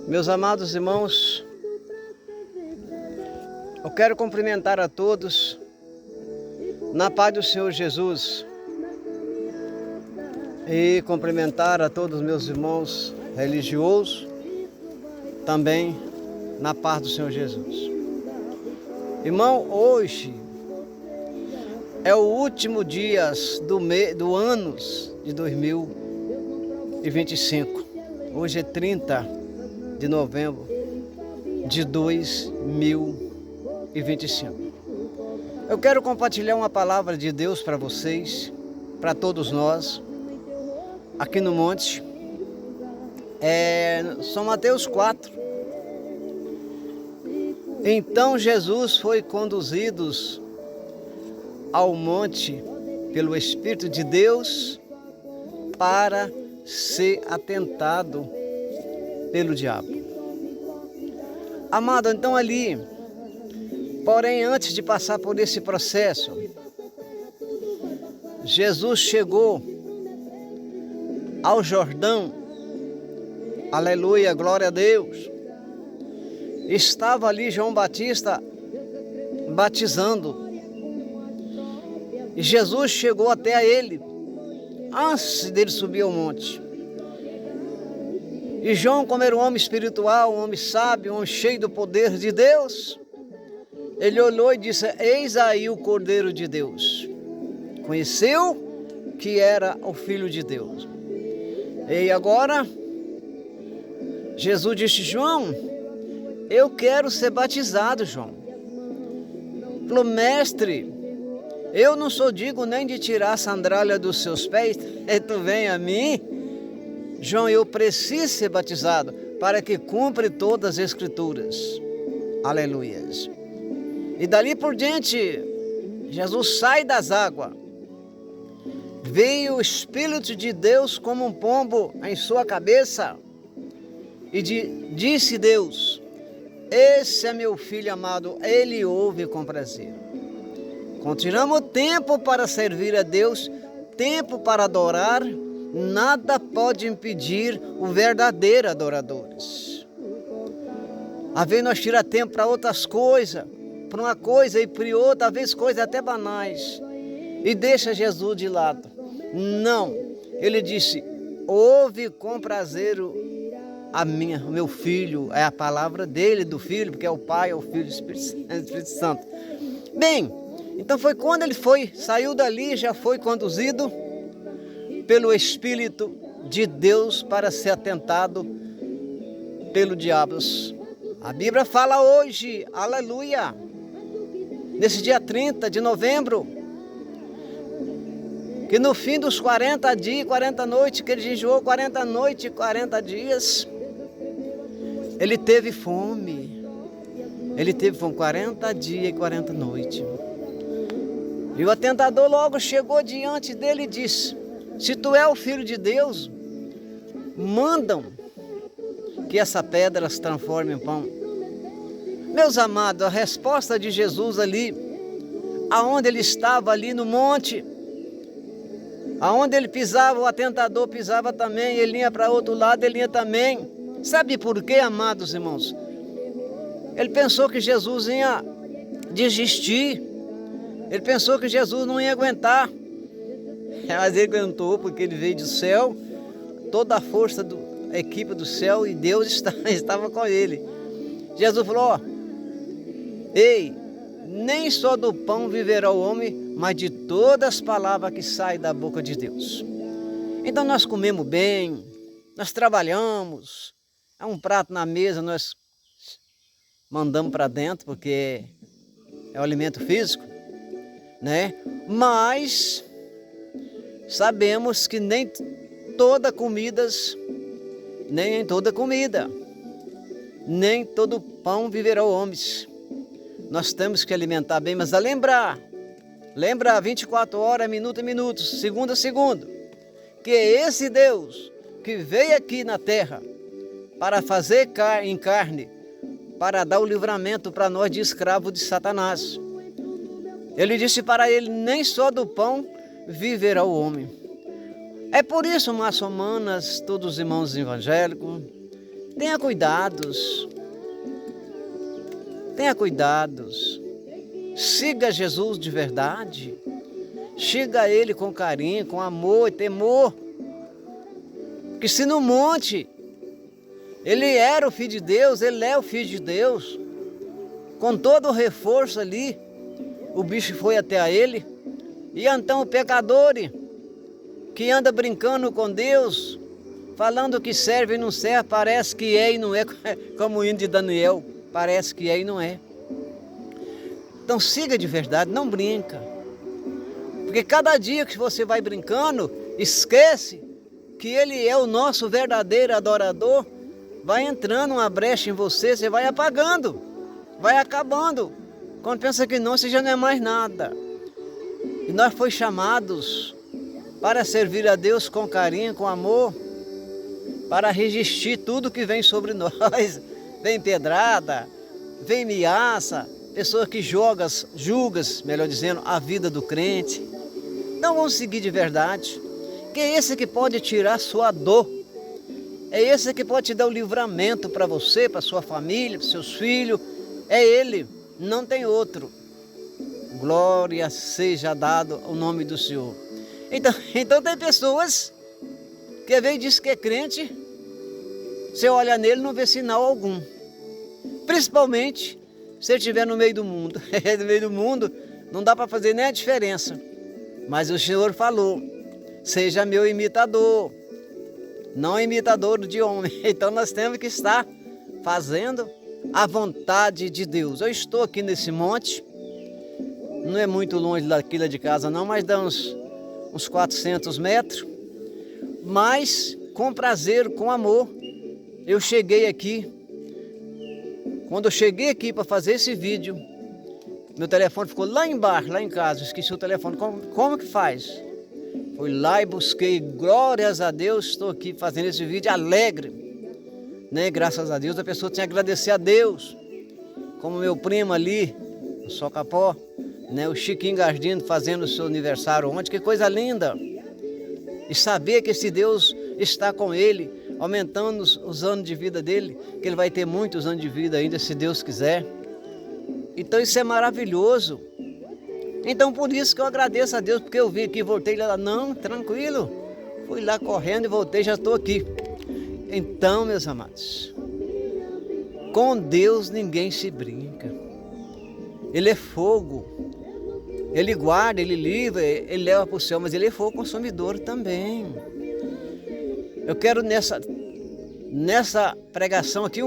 Meus amados irmãos, eu quero cumprimentar a todos na paz do Senhor Jesus e cumprimentar a todos os meus irmãos religiosos também na paz do Senhor Jesus. Irmão, hoje é o último dia do ano de 2025. Hoje é 30 de novembro de 2025. Eu quero compartilhar uma palavra de Deus para vocês, para todos nós, aqui no monte. São Mateus 4. Então Jesus foi conduzido ao monte pelo Espírito de Deus para ser atentado pelo diabo. Amado, então ali, porém antes de passar por esse processo, Jesus chegou ao Jordão, aleluia, glória a Deus. Estava ali João Batista batizando, e Jesus chegou até a ele, antes dele subir ao monte. E João, como era um homem espiritual, um homem sábio, um homem cheio do poder de Deus, ele olhou e disse: eis aí o Cordeiro de Deus. Conheceu que era o Filho de Deus. E agora, Jesus disse: João, eu quero ser batizado, João. Falou: mestre, eu não sou digno nem de tirar a sandália dos seus pés, e tu vem a mim? João, eu preciso ser batizado para que cumpra todas as Escrituras. Aleluias. E dali por diante, Jesus sai das águas. Veio o Espírito de Deus como um pombo em sua cabeça. E disse Deus: esse é meu filho amado, ele ouve com prazer. Continuamos tempo para servir a Deus, tempo para adorar. Nada pode impedir o verdadeiro adoradores. Às vezes nós tiramos tempo para outras coisas, para uma coisa e para outra, às vezes coisas até banais, e deixa Jesus de lado. Não, ele disse: ouve com prazer o meu filho. É a palavra dele, do filho, porque é o Pai, é o Filho e o Espírito Santo. Bem, então foi quando ele saiu dali, já foi conduzido pelo Espírito de Deus para ser atentado pelo diabo. A Bíblia fala hoje, aleluia, nesse dia 30 de novembro, que no fim dos 40 dias e 40 noites, que ele jejuou 40 noites e 40 dias, ele teve fome. Ele teve fome 40 dias e 40 noites. E o atentador logo chegou diante dele e disse: se tu é o Filho de Deus, mandam que essa pedra se transforme em pão. Meus amados, a resposta de Jesus ali, aonde ele estava ali no monte, aonde ele pisava, o atentador pisava também, ele ia para outro lado, ele ia também. Sabe por quê, amados irmãos? Ele pensou que Jesus ia desistir, ele pensou que Jesus não ia aguentar. Mas ele aguentou, porque ele veio do céu, toda a força da equipe do céu, e Deus estava com ele. Jesus falou: ei, nem só do pão viverá o homem, mas de todas as palavras que saem da boca de Deus. Então nós comemos bem, nós trabalhamos, é um prato na mesa, nós mandamos para dentro, porque é o alimento físico, né? Mas sabemos que nem toda comida, nem todo pão viverá o homem. Nós temos que alimentar bem, mas a lembrar 24 horas, minuto a minuto, segundo a segundo, que é esse Deus que veio aqui na terra para fazer em carne, para dar o livramento para nós de escravo de Satanás. Ele disse para ele: nem só do pão viverá o homem. É por isso, maçomanas, todos os irmãos evangélicos, Tenha cuidados. Tenha cuidados. Siga Jesus de verdade. Siga Ele com carinho, com amor e temor. Que se no monte Ele era o Filho de Deus, Ele é o Filho de Deus, com todo o reforço ali, o bicho foi até a Ele. E então o pecador que anda brincando com Deus, falando que serve e não serve, parece que é e não é, como o hino de Daniel, parece que é e não é. Então siga de verdade, não brinca. Porque cada dia que você vai brincando, esquece que Ele é o nosso verdadeiro adorador, vai entrando uma brecha em você, você vai apagando, vai acabando. Quando pensa que não, você já não é mais nada. E nós fomos chamados para servir a Deus com carinho, com amor, para resistir tudo que vem sobre nós. Vem pedrada, vem ameaça, pessoas que julgam, melhor dizendo, a vida do crente. Não vamos seguir de verdade, que é esse que pode tirar sua dor. É esse que pode te dar o livramento para você, para sua família, para seus filhos. É Ele, não tem outro. Glória seja dado ao nome do Senhor. Então tem pessoas que às vezes diz que é crente, você olha nele e não vê sinal algum. Principalmente se ele estiver no meio do mundo. No meio do mundo não dá para fazer nem a diferença. Mas o Senhor falou, seja meu imitador, não imitador de homem. Então nós temos que estar fazendo a vontade de Deus. Eu estou aqui nesse monte, não é muito longe daqui de casa não, mas dá uns 400 metros. Mas com prazer, com amor, eu cheguei aqui. Quando eu cheguei aqui para fazer esse vídeo, meu telefone ficou lá embaixo, lá em casa, esqueci o telefone. Como que faz? Fui lá e busquei, glórias a Deus, estou aqui fazendo esse vídeo alegre, né? Graças a Deus, a pessoa tinha que agradecer a Deus, como meu primo ali, o Socapó, né? O Chiquinho Gardino fazendo o seu aniversário ontem, que coisa linda, e saber que esse Deus está com ele, aumentando os anos de vida dele, que ele vai ter muitos anos de vida ainda, se Deus quiser. Então isso é maravilhoso. Então por isso que eu agradeço a Deus, porque eu vim aqui, voltei lá, não, tranquilo, fui lá correndo e voltei, já estou aqui. Então, meus amados, com Deus ninguém se brinca. Ele é fogo, Ele guarda, Ele livra, Ele leva para o céu, mas Ele é fogo consumidor também. Eu quero nessa pregação aqui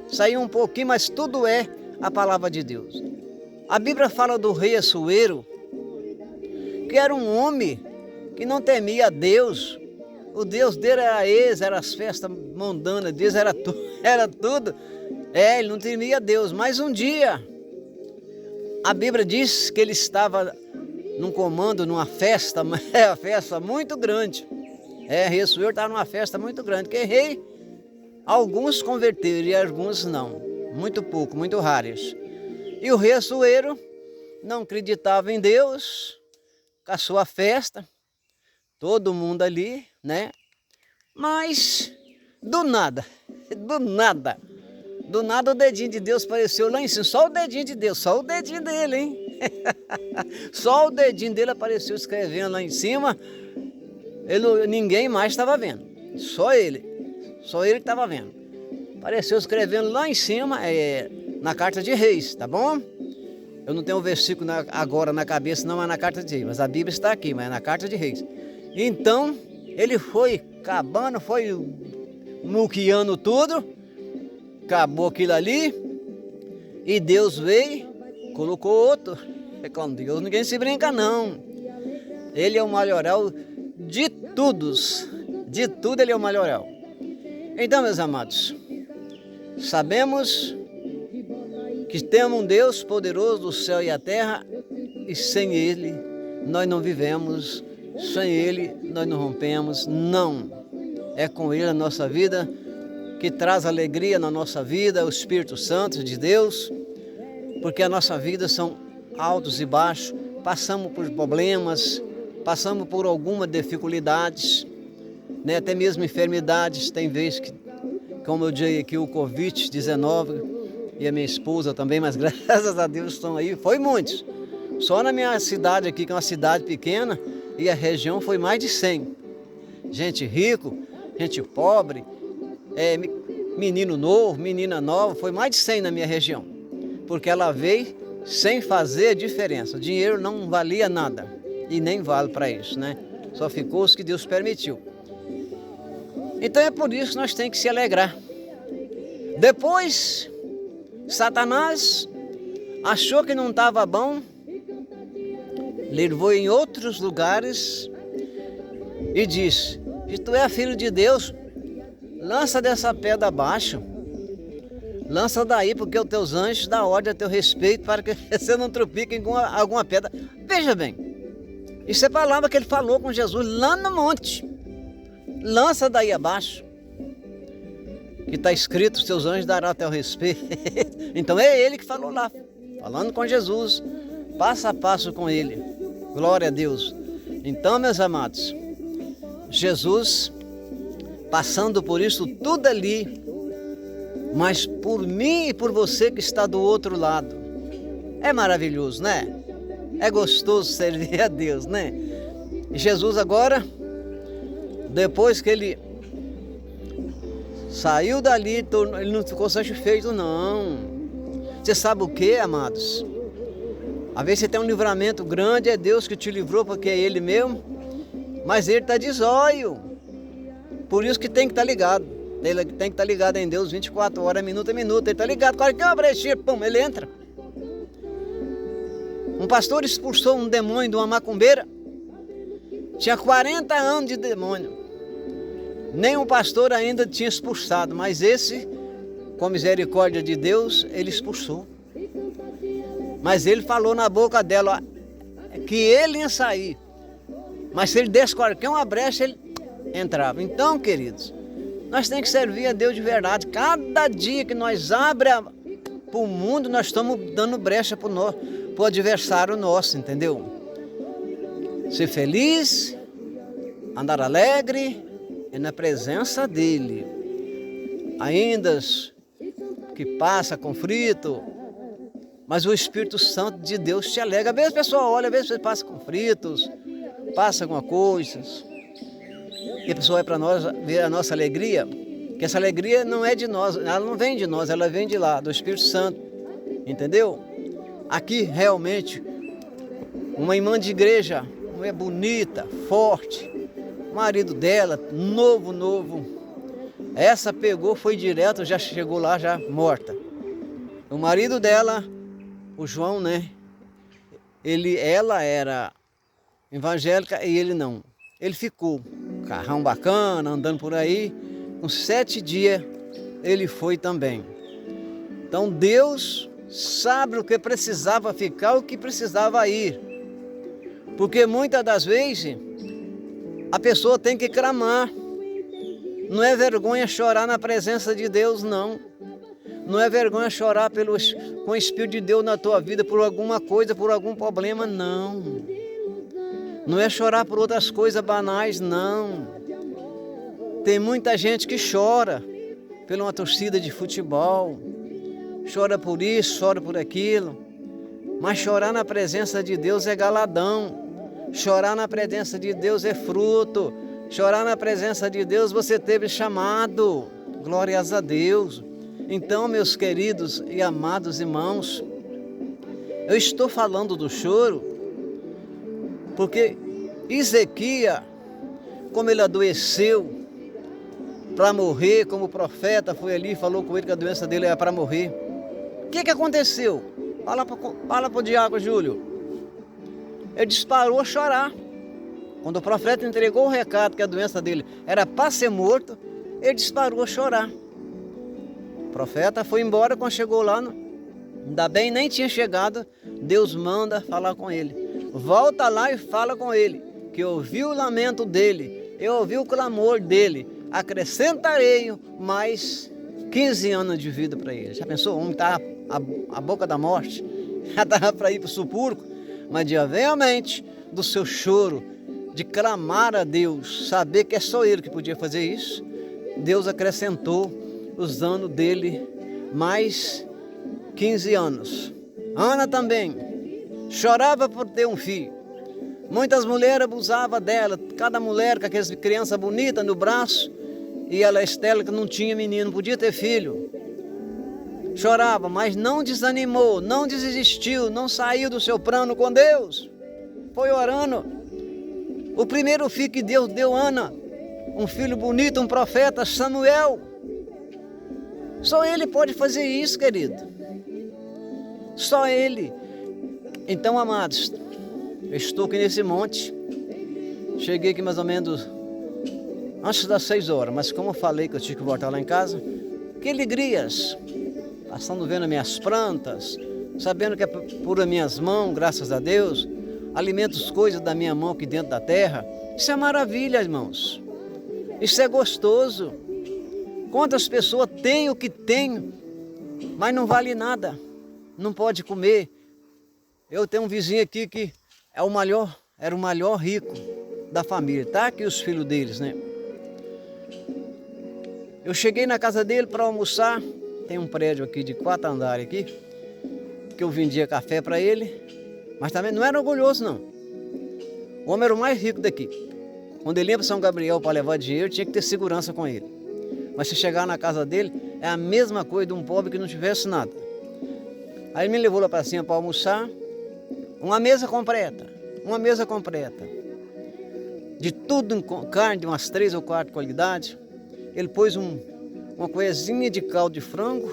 sair um pouquinho, mas tudo é a palavra de Deus. A Bíblia fala do rei Assuero, que era um homem que não temia a Deus. O Deus dele era as festas mundanas, Deus era tudo. Ele não temia a Deus, mas um dia, a Bíblia diz que ele estava num comando, numa festa, uma festa muito grande. Rei Assuero estava numa festa muito grande, que rei, alguns converteram e alguns não, muito pouco, muito raros. E o rei Assuero não acreditava em Deus, com a sua festa, todo mundo ali, né? Mas do nada o dedinho de Deus apareceu lá em cima, só o dedinho de Deus, só o dedinho dele, hein? Só o dedinho dele apareceu escrevendo lá em cima. Ninguém mais estava vendo, só ele estava vendo. Apareceu escrevendo lá em cima, na carta de Reis, tá bom? Eu não tenho o versículo agora na cabeça, não é na carta de Reis, mas a Bíblia está aqui, mas é na carta de Reis. Então, ele foi acabando, foi muqueando tudo, acabou aquilo ali, e Deus veio, colocou outro. Com Deus ninguém se brinca não. Ele é o maioral de tudo ele é o maioral. Então, meus amados, sabemos que temos um Deus poderoso do céu e a terra, e sem Ele nós não vivemos, sem Ele nós não rompemos, não. É com Ele a nossa vida, que traz alegria na nossa vida, o Espírito Santo de Deus, porque a nossa vida são altos e baixos, passamos por problemas, passamos por algumas dificuldades, né? Até mesmo enfermidades, tem vezes como eu disse aqui, o Covid-19 e a minha esposa também, mas graças a Deus estão aí, foi muitos. Só na minha cidade aqui, que é uma cidade pequena, e a região foi mais de 100. Gente rico, gente pobre, menino novo, menina nova, foi mais de 100 na minha região. Porque ela veio sem fazer diferença. O dinheiro não valia nada e nem vale para isso, né? Só ficou os que Deus permitiu. Então é por isso que nós temos que se alegrar. Depois, Satanás achou que não estava bom, levou em outros lugares e disse: se tu é filho de Deus, lança dessa pedra abaixo. Lança daí, porque os teus anjos dão ordem a teu respeito para que você não tropique em alguma pedra. Veja bem, isso é palavra que ele falou com Jesus lá no monte. Lança daí abaixo, que está escrito, os teus anjos darão a teu respeito. Então é ele que falou lá, falando com Jesus, passo a passo com ele. Glória a Deus. Então, meus amados, Jesus, passando por isso tudo ali, mas por mim e por você que está do outro lado. É maravilhoso, né? É gostoso servir a Deus, né? E Jesus agora, depois que ele saiu dali, ele não ficou satisfeito, não. Você sabe o que, amados? Às vezes você tem um livramento grande, é Deus que te livrou, porque é Ele mesmo, mas Ele está de zóio. Por isso que tem que estar ligado. Ele tem que estar ligado em Deus 24 horas, minuto a minuto. Ele está ligado, qualquer uma brechinha, pum, ele entra. Um pastor expulsou um demônio de uma macumbeira. Tinha 40 anos de demônio. Nenhum pastor ainda tinha expulsado, mas esse, com a misericórdia de Deus, ele expulsou. Mas ele falou na boca dela que ele ia sair. Mas se ele desse qualquer uma brecha, ele entrava. Então, queridos, nós temos que servir a Deus de verdade. Cada dia que nós abrimos para o mundo, nós estamos dando brecha para o adversário nosso, entendeu? Ser feliz, andar alegre, é na presença dele. Ainda que passa conflito, mas o Espírito Santo de Deus te alegra. Às vezes a pessoa olha, às vezes você passa conflitos, passa alguma coisa, e a pessoa vai para nós ver a nossa alegria, que essa alegria não é de nós, ela não vem de nós, ela vem de lá, do Espírito Santo, entendeu? Aqui realmente, uma irmã de igreja, uma mulher bonita, forte, o marido dela, novo, essa pegou, foi direto, já chegou lá, já morta. O marido dela, o João, né? Ela era evangélica e ele não. Ele ficou, carrão bacana, andando por aí. Com 7 dias ele foi também. Então Deus sabe o que precisava ficar, o que precisava ir. Porque muitas das vezes a pessoa tem que clamar. Não é vergonha chorar na presença de Deus, não. Não é vergonha chorar com o Espírito de Deus na tua vida por alguma coisa, por algum problema, não. Não é chorar por outras coisas banais, não. Tem muita gente que chora por uma torcida de futebol, chora por isso, chora por aquilo, mas chorar na presença de Deus é galadão. Chorar na presença de Deus é fruto. Chorar na presença de Deus você teve chamado. Glórias a Deus. Então, meus queridos e amados irmãos, eu estou falando do choro porque Ezequias, como ele adoeceu para morrer, como o profeta foi ali e falou com ele que a doença dele era para morrer. O que aconteceu? Fala para o diácono Júlio. Ele disparou a chorar. Quando o profeta entregou o recado que a doença dele era para ser morto, ele disparou a chorar. O profeta foi embora, quando chegou lá, ainda bem nem tinha chegado, Deus manda falar com ele. Volta lá e fala com ele, que eu ouvi o lamento dele, eu ouvi o clamor dele, acrescentarei mais 15 anos de vida para ele. Já pensou? O homem está à boca da morte, já estava para ir para o sepulcro, mas realmente do seu choro, de clamar a Deus, saber que é só ele que podia fazer isso, Deus acrescentou os anos dele, mais 15 anos. Ana também chorava por ter um filho. Muitas mulheres abusavam dela, cada mulher com aquelas crianças bonitas no braço, e ela, Estela, que não tinha menino, podia ter filho. Chorava, mas não desanimou, não desistiu, não saiu do seu plano com Deus. Foi orando. O primeiro filho que Deus deu, Ana, um filho bonito, um profeta, Samuel. Só ele pode fazer isso, querido. Só ele. Então, amados, eu estou aqui nesse monte. Cheguei aqui mais ou menos antes das 6 horas, mas como eu falei que eu tinha que voltar lá em casa, que alegrias! Passando vendo minhas plantas, sabendo que é por minhas mãos, graças a Deus, alimento as coisas da minha mão aqui dentro da terra. Isso é maravilha, irmãos. Isso é gostoso. Quantas pessoas têm o que têm, mas não vale nada, não pode comer. Eu tenho um vizinho aqui que é era o maior rico da família, tá aqui os filhos deles, né? Eu cheguei na casa dele para almoçar. Tem um prédio aqui de 4 andares aqui, que eu vendia café para ele, mas também não era orgulhoso não. O homem era o mais rico daqui. Quando ele ia para São Gabriel para levar dinheiro, tinha que ter segurança com ele. Mas se chegar na casa dele, é a mesma coisa de um pobre que não tivesse nada. Aí ele me levou lá para cima para almoçar, uma mesa completa, de tudo, carne de umas 3 ou 4 qualidades. Ele pôs uma coisinha de caldo de frango,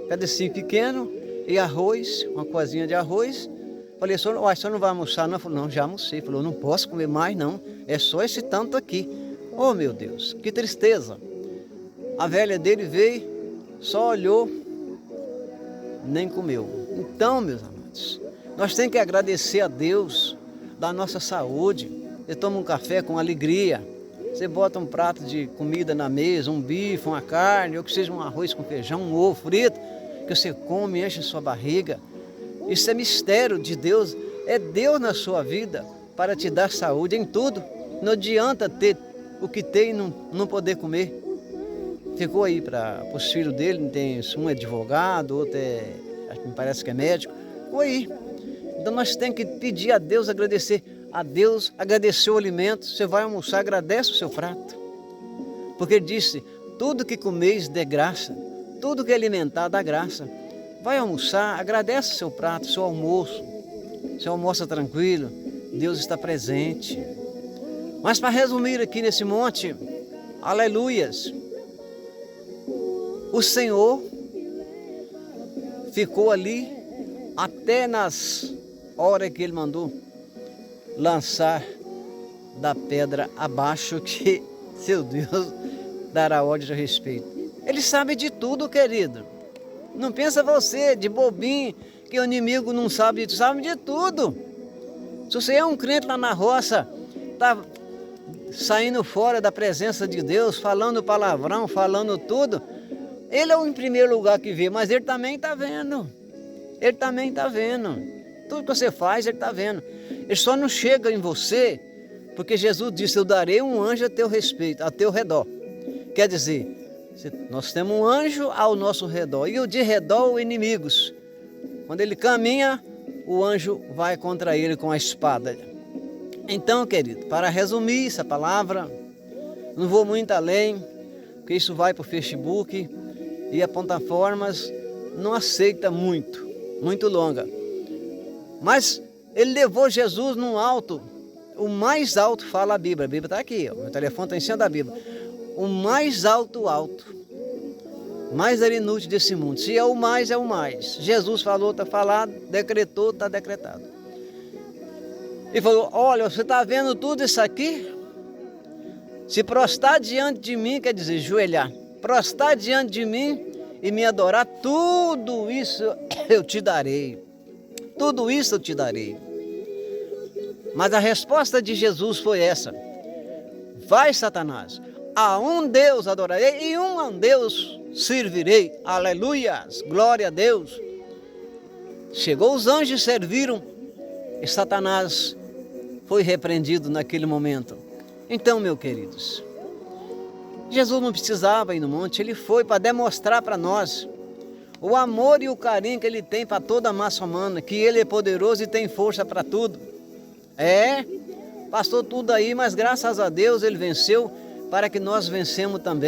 pedacinho pequeno, e arroz, uma coisinha de arroz. Falei, senhor não vai almoçar não? Falei, não, já almocei. Falou, não posso comer mais não, é só esse tanto aqui. Oh meu Deus, que tristeza. A velha dele veio, só olhou, nem comeu. Então, meus amados, nós temos que agradecer a Deus da nossa saúde. Você toma um café com alegria, você bota um prato de comida na mesa, um bife, uma carne, ou que seja um arroz com feijão, um ovo frito, que você come e enche a sua barriga. Isso é mistério de Deus, é Deus na sua vida para te dar saúde em tudo. Não adianta ter o que tem e não poder comer. Ficou aí para os filhos dele, tem um é advogado, outro me parece que é médico. Ficou aí. Então nós temos que pedir a Deus, agradecer a Deus, agradecer o alimento. Você vai almoçar, agradece o seu prato. Porque ele disse, tudo que comeis dê graça, tudo que alimentar dá graça. Vai almoçar, agradece o seu prato, o seu almoço. Você almoça tranquilo, Deus está presente. Mas para resumir aqui nesse monte, aleluias, o Senhor ficou ali até nas horas que Ele mandou lançar da pedra abaixo, que seu Deus dará ordem a respeito. Ele sabe de tudo, querido. Não pensa você de bobinho que o inimigo não sabe de tudo. Se você é um crente lá na roça, está saindo fora da presença de Deus, falando palavrão, falando tudo, ele é o em primeiro lugar que vê, mas ele também está vendo. Ele também está vendo. Tudo que você faz, ele está vendo. Ele só não chega em você, porque Jesus disse, eu darei um anjo a teu respeito, a teu redor. Quer dizer, nós temos um anjo ao nosso redor, e o de redor, inimigos. Quando ele caminha, o anjo vai contra ele com a espada. Então, querido, para resumir essa palavra, não vou muito além, porque isso vai para o Facebook, e a plataformas não aceita muito longa. Mas ele levou Jesus num alto, o mais alto fala a Bíblia está aqui, ó, meu telefone está em cima da Bíblia. O mais alto, mais era inútil desse mundo. Se é o mais, é o mais. Jesus falou, está falado, decretou, está decretado. E falou, olha, você está vendo tudo isso aqui? Se prostrar diante de mim, quer dizer, joelhar. Prostrar diante de mim e me adorar, tudo isso eu te darei. Tudo isso eu te darei. Mas a resposta de Jesus foi essa. Vai, Satanás, a um Deus adorarei e um Deus servirei. Aleluias, glória a Deus. Chegou os anjos, serviram e Satanás foi repreendido naquele momento. Então, meus queridos, Jesus não precisava ir no monte, ele foi para demonstrar para nós o amor e o carinho que ele tem para toda a massa humana, que ele é poderoso e tem força para tudo. Passou tudo aí, mas graças a Deus ele venceu para que nós vencemos também.